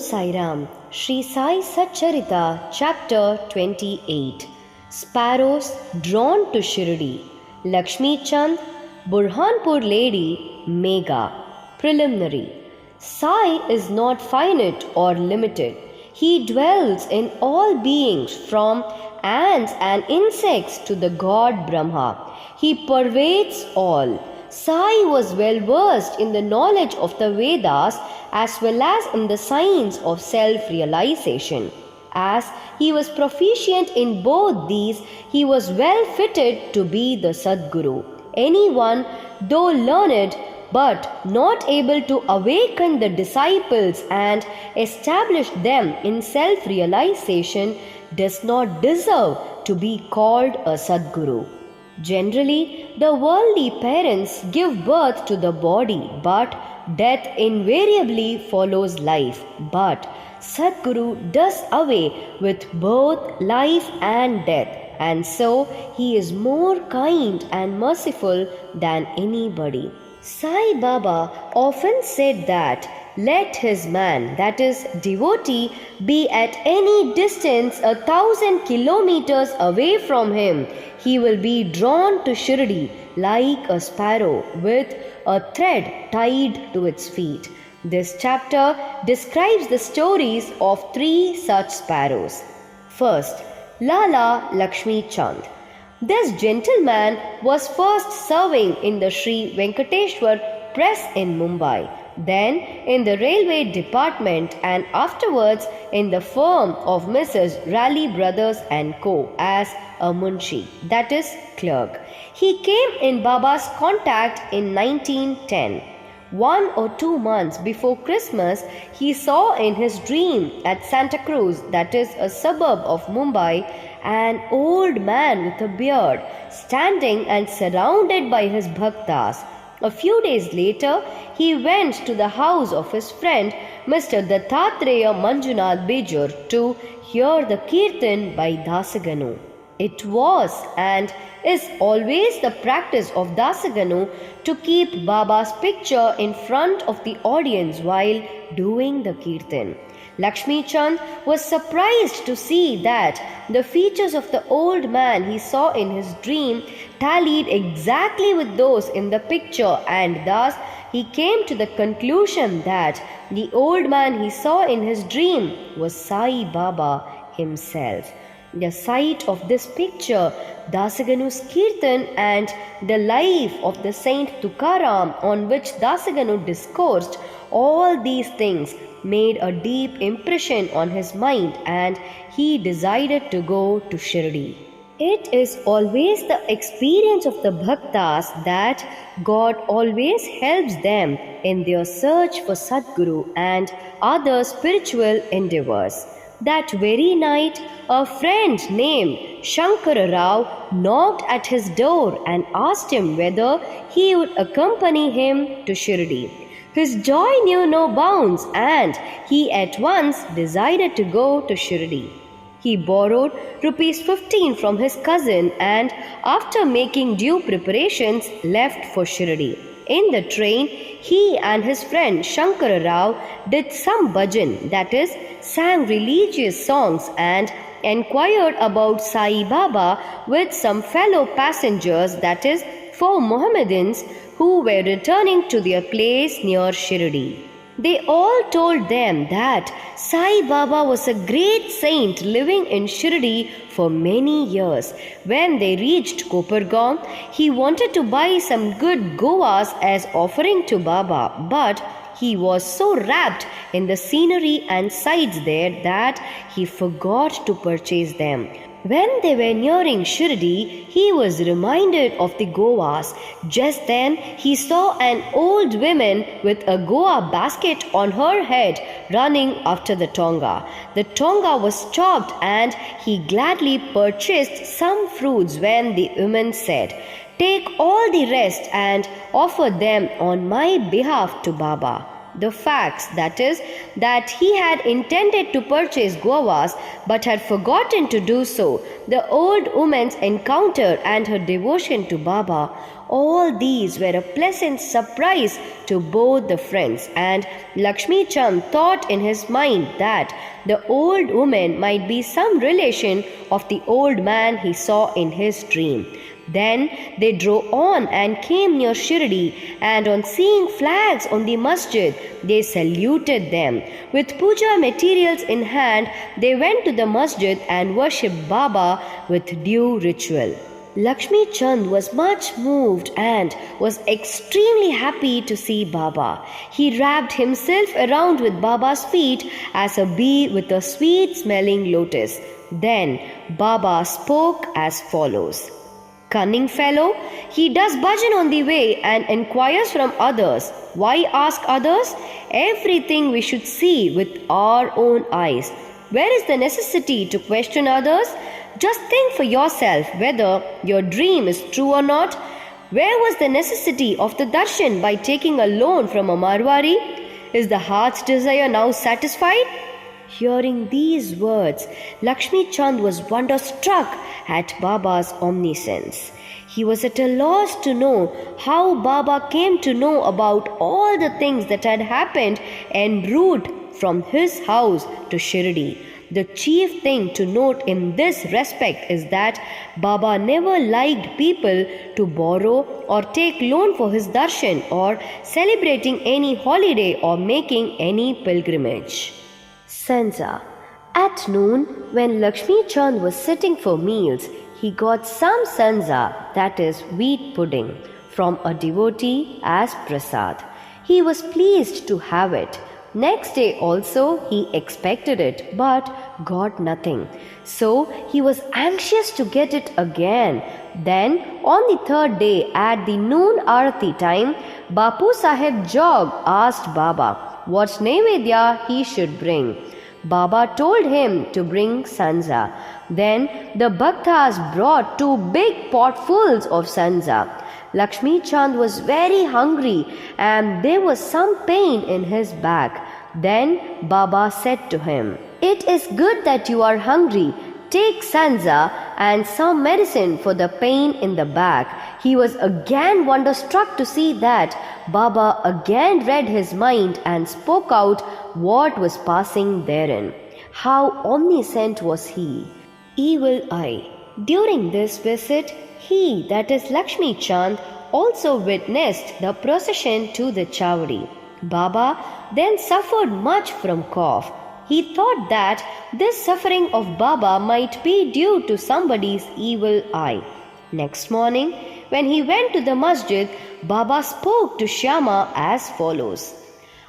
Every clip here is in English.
Sai Ram. Shri Sai Satcharitra, Chapter 28. Sparrows drawn to Shirdi. Lakshmi Chand, Burhanpur Lady, Megha. Preliminary. Sai is not finite or limited. He dwells in all beings from ants and insects to the god Brahma. He pervades all. Sai was well versed in the knowledge of the Vedas as well as in the science of self-realization. As he was proficient in both these, he was well fitted to be the Sadguru. Anyone, though learned, but not able to awaken the disciples and establish them in self-realization, does not deserve to be called a Sadguru. Generally, the worldly parents give birth to the body, but death invariably follows life. But Sadguru does away with both life and death, and so he is more kind and merciful than anybody. Sai Baba often said that let his man, that is devotee, be at any distance 1,000 kilometers away from him, he will be drawn to Shirdi like a sparrow with a thread tied to its feet. This chapter describes the stories of 3 such sparrows. First, Lala Lakshmi Chand. This gentleman was first serving in the Sri Venkateshwar Press in Mumbai, then in the railway department, and afterwards in the firm of Mrs. Raleigh Brothers and Co. as a munshi, that is clerk. He came in Baba's contact in 1910. 1 or 2 months before Christmas, he saw in his dream at Santa Cruz, that is a suburb of Mumbai, an old man with a beard standing and surrounded by his bhaktas. A few days later, he went to the house of his friend Mr. Dattatreya Manjunath Bejur to hear the Kirtan by Dasaganu. It was and is always the practice of Dasaganu to keep Baba's picture in front of the audience while doing the Kirtan. Lakshmi Chand was surprised to see that the features of the old man he saw in his dream tallied exactly with those in the picture, and thus he came to the conclusion that the old man he saw in his dream was Sai Baba himself. The sight of this picture, Dasaganu's Kirtan, and the life of the Saint Tukaram on which Dasaganu discoursed, all these things made a deep impression on his mind, and he decided to go to Shirdi. It is always the experience of the bhaktas that God always helps them in their search for Sadguru and other spiritual endeavors. That very night, a friend named Shankara Rao knocked at his door and asked him whether he would accompany him to Shirdi. His joy knew no bounds, and he at once decided to go to Shirdi. He borrowed ₹15 from his cousin and, after making due preparations, left for Shirdi. In the train, he and his friend Shankara Rao did some bhajan, that is, sang religious songs, and inquired about Sai Baba with some fellow passengers, that is, 4 Mohammedans who were returning to their place near Shirdi. They all told them that Sai Baba was a great saint living in Shirdi for many years. When they reached Kopargaon, he wanted to buy some good Goas as offering to Baba, but he was so wrapped in the scenery and sights there that he forgot to purchase them. When they were nearing Shirdi, he was reminded of the Goas. Just then, he saw an old woman with a Goa basket on her head running after the Tonga. The Tonga was chopped, and he gladly purchased some fruits when the woman said, "Take all the rest and offer them on my behalf to Baba." The facts, that is, that he had intended to purchase guavas but had forgotten to do so, the old woman's encounter and her devotion to Baba, all these were a pleasant surprise to both the friends, and Lakshmi Chand thought in his mind that the old woman might be some relation of the old man he saw in his dream. Then they drove on and came near Shirdi, and on seeing flags on the masjid, they saluted them. With puja materials in hand, they went to the masjid and worshipped Baba with due ritual. Lakshmi Chand was much moved and was extremely happy to see Baba. He wrapped himself around with Baba's feet as a bee with a sweet-smelling lotus. Then Baba spoke as follows. Cunning fellow, he does bhajan on the way and inquires from others. Why ask others? Everything we should see with our own eyes. Where is the necessity to question others? Just think for yourself whether your dream is true or not. Where was the necessity of the darshan by taking a loan from a Marwari? Is the heart's desire now satisfied? Hearing these words, Lakshmi Chand was wonderstruck at Baba's omniscience. He was at a loss to know how Baba came to know about all the things that had happened en route from his house to Shirdi. The chief thing to note in this respect is that Baba never liked people to borrow or take loan for his darshan or celebrating any holiday or making any pilgrimage. Sanza. At noon, when Lakshmi Chand was sitting for meals, he got some sanza, that is wheat pudding, from a devotee as prasad. He was pleased to have it. Next day also he expected it but got nothing. So he was anxious to get it again. Then on the third day at the noon arati time, Bapu Sahib Jog asked Baba what naivedya he should bring. Baba told him to bring sanza. Then the bhaktas brought 2 big potfuls of sanza. Lakshmi Chand was very hungry and there was some pain in his back. Then Baba said to him, "It is good that you are hungry. Take sanza and some medicine for the pain in the back." He was again wonderstruck to see that Baba again read his mind and spoke out what was passing therein. How omniscient was he! Evil eye. During this visit, he, that is Lakshmi Chand, also witnessed the procession to the Chavdi. Baba then suffered much from cough. He thought that this suffering of Baba might be due to somebody's evil eye. Next morning, when he went to the masjid, Baba spoke to Shyama as follows.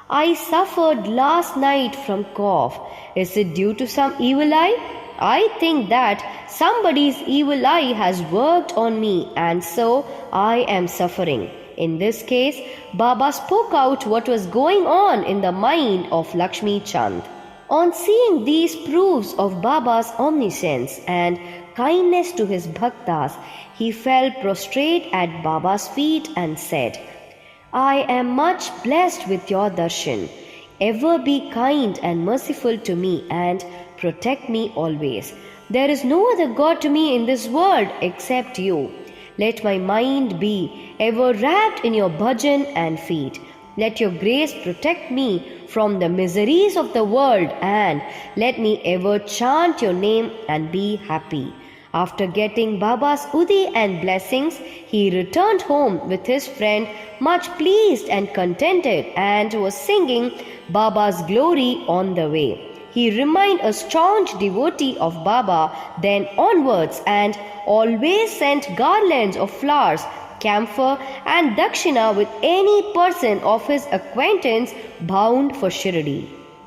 "I suffered last night from cough. Is it due to some evil eye? I think that somebody's evil eye has worked on me and so I am suffering." In this case, Baba spoke out what was going on in the mind of Lakshmi Chand. On seeing these proofs of Baba's omniscience and kindness to his bhaktas, he fell prostrate at Baba's feet and said, "I am much blessed with your darshan. Ever be kind and merciful to me and protect me always. There is no other God to me in this world except you. Let my mind be ever wrapped in your bhajan and feet. Let your grace protect me from the miseries of the world and let me ever chant your name and be happy." After getting Baba's udi and blessings, he returned home with his friend much pleased and contented and was singing Baba's glory on the way. He remained a staunch devotee of Baba then onwards and always sent garlands of flowers, camphor and dakshina with any person of his acquaintance bound for Shirdi.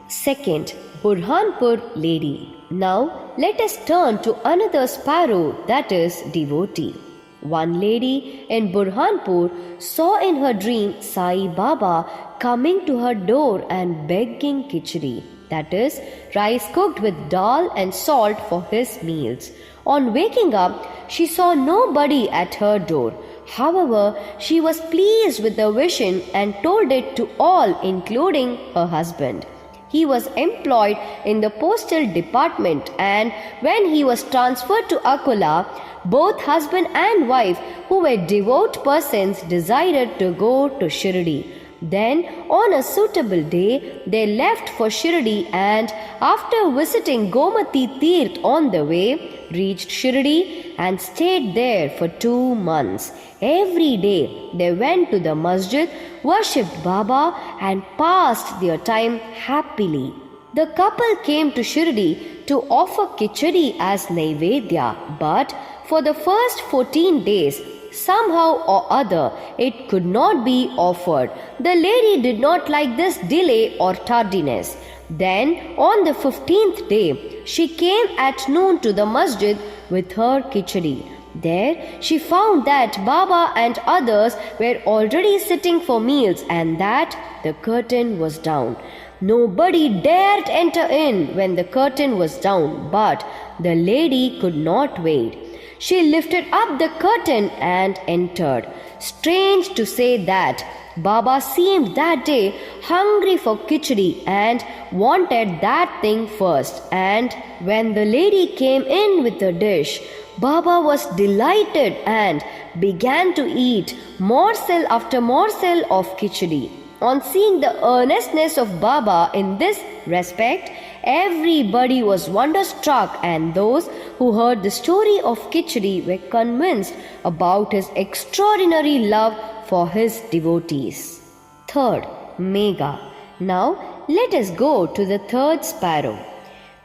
Second, Burhanpur lady. Now let us turn to another sparrow, that is devotee. One lady in Burhanpur saw in her dream Sai Baba coming to her door and begging khichdi, that is, rice cooked with dal and salt for his meals. On waking up, she saw nobody at her door. However, she was pleased with the vision and told it to all, including her husband. He was employed in the postal department, and when he was transferred to Akola, both husband and wife, who were devout persons, decided to go to Shirdi. Then, on a suitable day, they left for Shirdi, and after visiting Gomati Teerth on the way, reached Shirdi and stayed there for 2 months. Every day they went to the masjid, worshipped Baba, and passed their time happily. The couple came to Shirdi to offer khichdi as Naivedya, but for the first 14 days, somehow or other, it could not be offered. The lady did not like this delay or tardiness. Then, on the 15th day, she came at noon to the masjid with her khichdi. There, she found that Baba and others were already sitting for meals and that the curtain was down. Nobody dared enter in when the curtain was down, but the lady could not wait. She lifted up the curtain and entered. Strange to say that Baba seemed that day hungry for khichdi and wanted that thing first. And when the lady came in with the dish, Baba was delighted and began to eat morsel after morsel of khichdi. On seeing the earnestness of Baba in this respect, everybody was wonderstruck, and those who heard the story of khichdi were convinced about his extraordinary love for his devotees. Third, Megha. Now let us go to the third sparrow.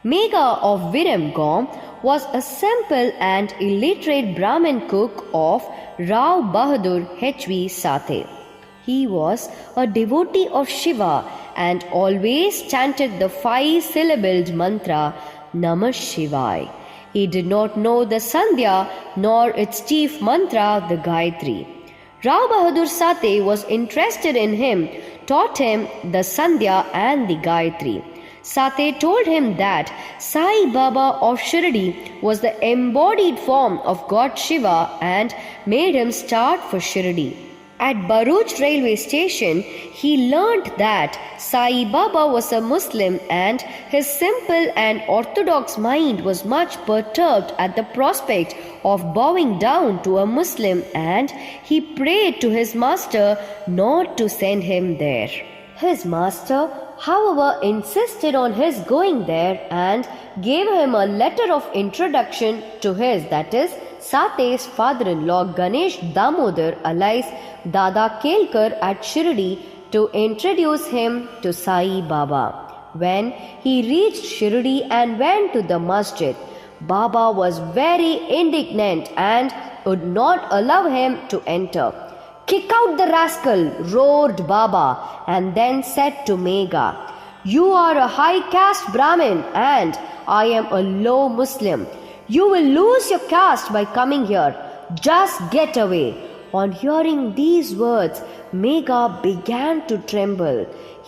Megha of Viramgaon was a simple and illiterate Brahmin cook of Rao Bahadur H.V. Sathe. He was a devotee of Shiva and always chanted the 5-syllabled mantra Namah Shivaya. He did not know the Sandhya nor its chief mantra, the Gayatri. Rao Bahadur Sathe was interested in him, taught him the Sandhya and the Gayatri. Sathe told him that Sai Baba of Shirdi was the embodied form of God Shiva and made him start for Shirdi. At Bharuch railway station, he learnt that Sai Baba was a Muslim, and his simple and orthodox mind was much perturbed at the prospect of bowing down to a Muslim, and he prayed to his master not to send him there. His master, however, insisted on his going there and gave him a letter of introduction to his, that is, Sathe's father-in-law Ganesh Damodar alias Dada Kelkar at Shirdi to introduce him to Sai Baba. When he reached Shirdi and went to the masjid, Baba was very indignant and would not allow him to enter. "Kick out the rascal," roared Baba, and then said to Megha, "You are a high caste Brahmin and I am a low Muslim. You will lose your caste by coming here. Just get away." On hearing these words, Megha began to tremble.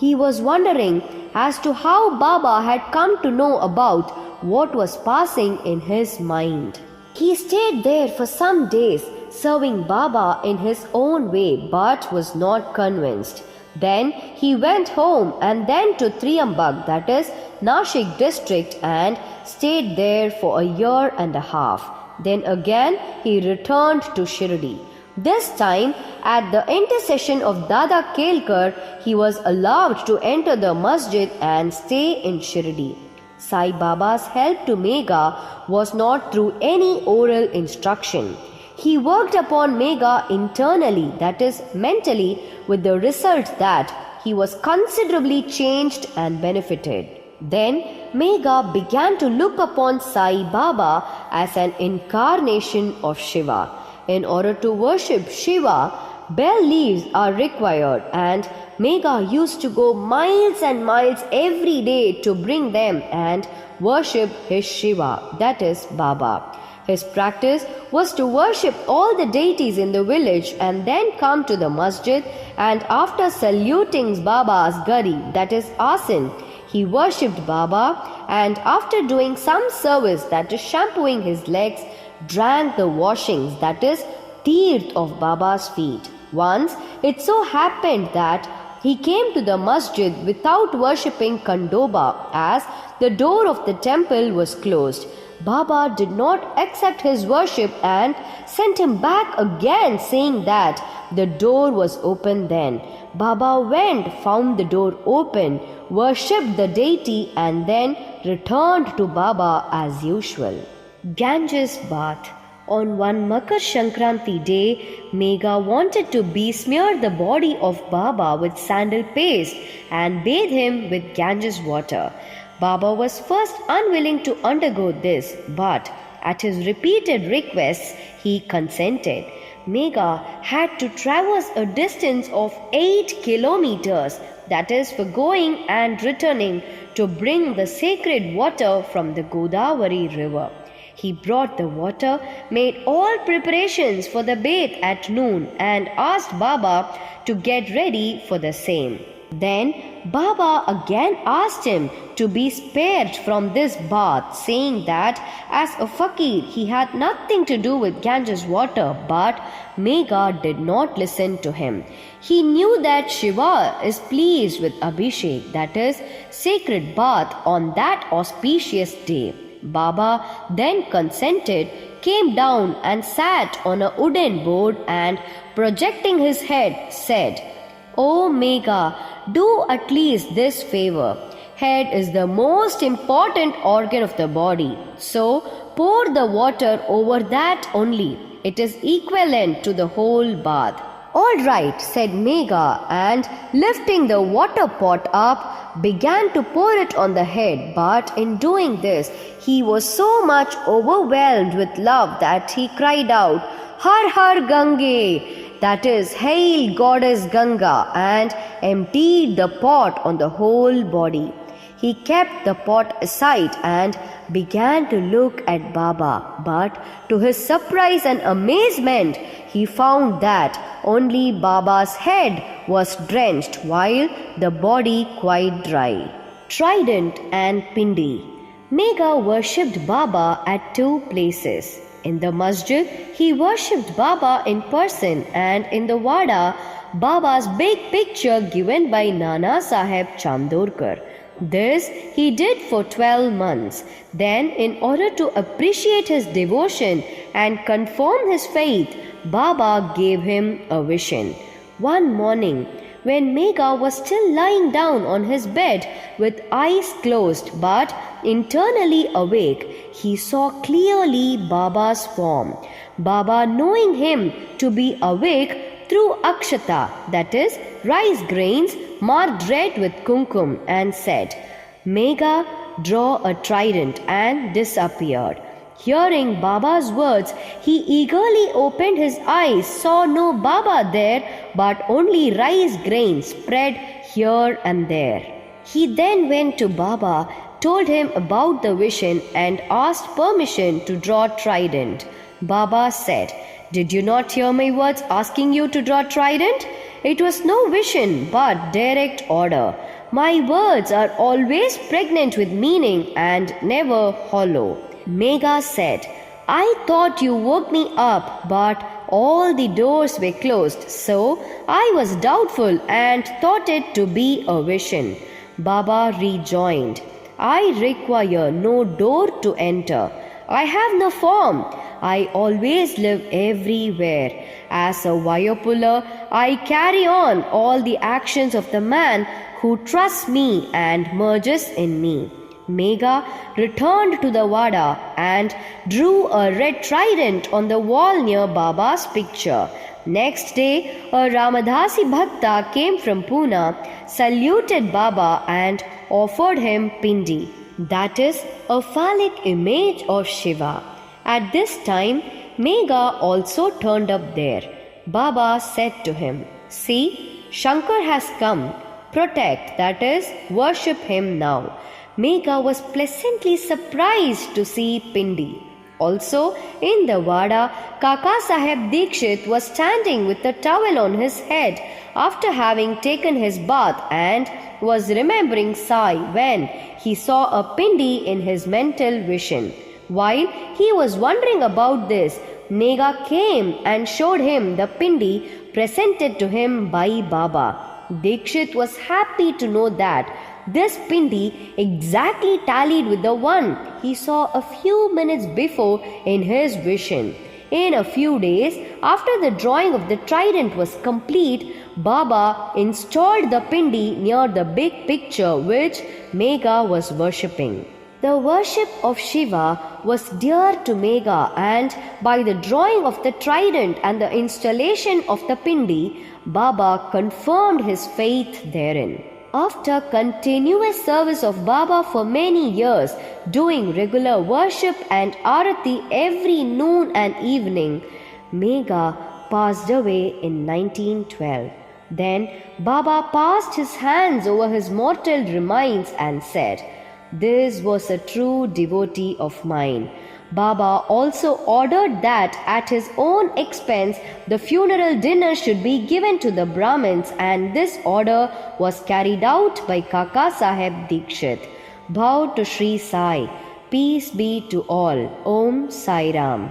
He was wondering as to how Baba had come to know about what was passing in his mind. He stayed there for some days, serving Baba in his own way, but was not convinced. Then he went home and then to Triambak, that is Nashik district, and stayed there for a year and a half. Then again he returned to Shirdi. This time, at the intercession of Dada Kelkar, he was allowed to enter the masjid and stay in Shirdi. Sai Baba's help to Megha was not through any oral instruction. He worked upon Megha internally, that is, mentally, with the result that he was considerably changed and benefited. Then Megha began to look upon Sai Baba as an incarnation of Shiva. In order to worship Shiva, bell leaves are required, and Megha used to go miles and miles every day to bring them and worship his Shiva, that is Baba. His practice was to worship all the deities in the village and then come to the masjid, and after saluting Baba's gadi, that is asin, he worshipped Baba, and after doing some service, that is shampooing his legs, drank the washings, that is teeth of Baba's feet. Once it so happened that he came to the masjid without worshipping Kandoba, as the door of the temple was closed. Baba did not accept his worship and sent him back again, saying that the door was open then. Baba went, found the door open, worshipped the deity, and then returned to Baba as usual. Ganges bath. On one Makar Sankranti day, Megha wanted to besmear the body of Baba with sandal paste and bathe him with Ganges water. Baba was first unwilling to undergo this, but at his repeated requests, he consented. Megha had to traverse a distance of 8 kilometers, that is for going and returning, to bring the sacred water from the Godavari river. He brought the water, made all preparations for the bath at noon, and asked Baba to get ready for the same. Then Baba again asked him to be spared from this bath, saying that as a fakir he had nothing to do with Ganges water, but Megha did not listen to him. He knew that Shiva is pleased with Abhishek, that is, sacred bath, on that auspicious day. Baba then consented, came down and sat on a wooden board, and projecting his head said, "O Megha, do at least this favor. Head is the most important organ of the body, so pour the water over that only. It is equivalent to the whole bath." "All right," said Megha, and lifting the water pot up, began to pour it on the head. But in doing this, he was so much overwhelmed with love that he cried out, "Har Har Gange," that is, "Hail Goddess Ganga," and emptied the pot on the whole body. He kept the pot aside and began to look at Baba, but to his surprise and amazement, he found that only Baba's head was drenched while the body quite dry. Trident and Pindi. Megha worshipped Baba at two places. In the masjid, he worshipped Baba in person, and in the Wada, Baba's big picture given by Nana Saheb Chandorkar. This he did for 12 months. Then, in order to appreciate his devotion and confirm his faith, Baba gave him a vision. One morning, when Megha was still lying down on his bed with eyes closed but internally awake, he saw clearly Baba's form. Baba, knowing him to be awake, threw akshata, that is, rice grains marked red with kumkum, and said, "Megha, draw a trident," and disappeared. Hearing Baba's words, he eagerly opened his eyes, saw no Baba there, but only rice grains spread here and there. He then went to Baba, told him about the vision, and asked permission to draw trident. Baba said, "Did you not hear my words asking you to draw trident? It was no vision but direct order. My words are always pregnant with meaning and never hollow." Megha said, "I thought you woke me up, but all the doors were closed, so I was doubtful and thought it to be a vision." Baba rejoined, "I require no door to enter. I have no form. I always live everywhere. As a wire puller, I carry on all the actions of the man who trusts me and merges in me." Megha returned to the Wada and drew a red trident on the wall near Baba's picture. Next day, a Ramadasi Bhakta came from Pune, saluted Baba, and offered him Pindi, that is, a phallic image of Shiva. At this time, Megha also turned up there. Baba said to him, "See, Shankar has come. Protect, that is, worship him now." Megha was pleasantly surprised to see Pindi. Also, in the Wada, Kaka Saheb Dikshit was standing with a towel on his head after having taken his bath, and was remembering Sai when he saw a Pindi in his mental vision. While he was wondering about this, Megha came and showed him the pindi presented to him by Baba. Dikshit was happy to know that this pindi exactly tallied with the one he saw a few minutes before in his vision. In a few days, after the drawing of the trident was complete, Baba installed the pindi near the big picture which Megha was worshipping. The worship of Shiva was dear to Megha, and by the drawing of the trident and the installation of the pindi, Baba confirmed his faith therein. After continuous service of Baba for many years, doing regular worship and arati every noon and evening, Megha passed away in 1912. Then Baba passed his hands over his mortal remains and said, "This was a true devotee of mine." Baba also ordered that at his own expense the funeral dinner should be given to the Brahmins, and this order was carried out by Kaka Saheb Dikshit. Bow to Shri Sai. Peace be to all. Om Sai Ram.